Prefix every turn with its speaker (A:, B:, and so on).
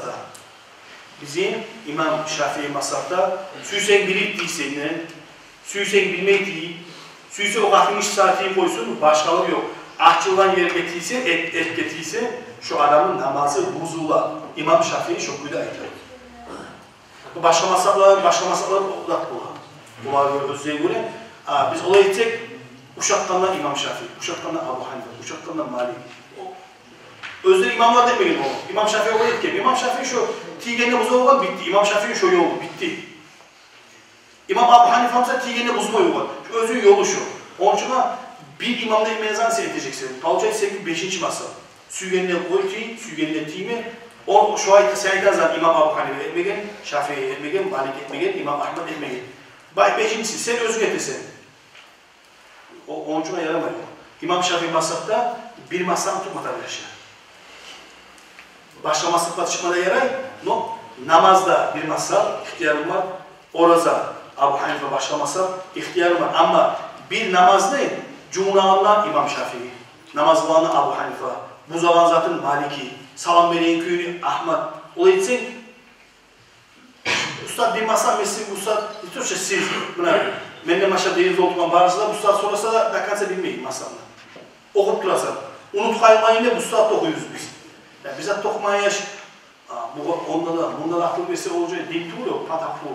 A: masabda. Bizim İmam Şafii masabda süysen bilip değilsen, süysen bilmek değil, süysen o katılmış saati koysun, başkaları yok. Açılan yer getirse, et getirse, şu adamın namazı bozula. İmam Şafii şokuyla ayıtlar. Başka masablar odak bular özüne göre. Biz olay etsek, uşaktanlar İmam Şafii, uşaktanlar Abu Hanife, uşaktanlar Malik. Özleri imamlar demeyin o. İmam Şafii olay etken. İmam Şafii şu tigene buzma olan bitti. İmam Şafii şu yolu bitti. İmam Abu Hanife'mse tigene buzma yolu. Şu özün yolu şu. Onun için bir imamda mezan seyredeceksin. Palçay sevgi 5. masa. Sügenine koy ki, sügenine timi. O şu ayette sayıdan zaten İmam Abu Hanife etmegen, Şafii etmegen, Malik etmegen, İmam Ahmed etmegen. Bay 5. sen özün etesen. Onun için yaramıyor. İmam Şafii masapta bir masam tutmadan yaşar. Başka masraflar çıkmada yaray, no, namazda bir masraf ihtiyarım var, oraza Abu Hanife başka masraf ihtiyarım var. Ama bir namaz değil, Cumhurbaşkanı İmam Şafii, namaz kılanı Abu Hanife, bu zaman zaten Maliki, Salam Bey'in köyünü Ahmet. Olay için, Ustad bir masraf mesin, Ustad, Türkçe siz, benimle maşa değiliz olduğundan bağırsılar, Ustad sonrası da dakansa bilmeyin masrafını. Okup durasın. Unut kaymayın da Ustad da okuyuz biz. Yani bize tokmaya yaş, bunda da akıl mesele olacağı değil tuğlu, patak tuğlu.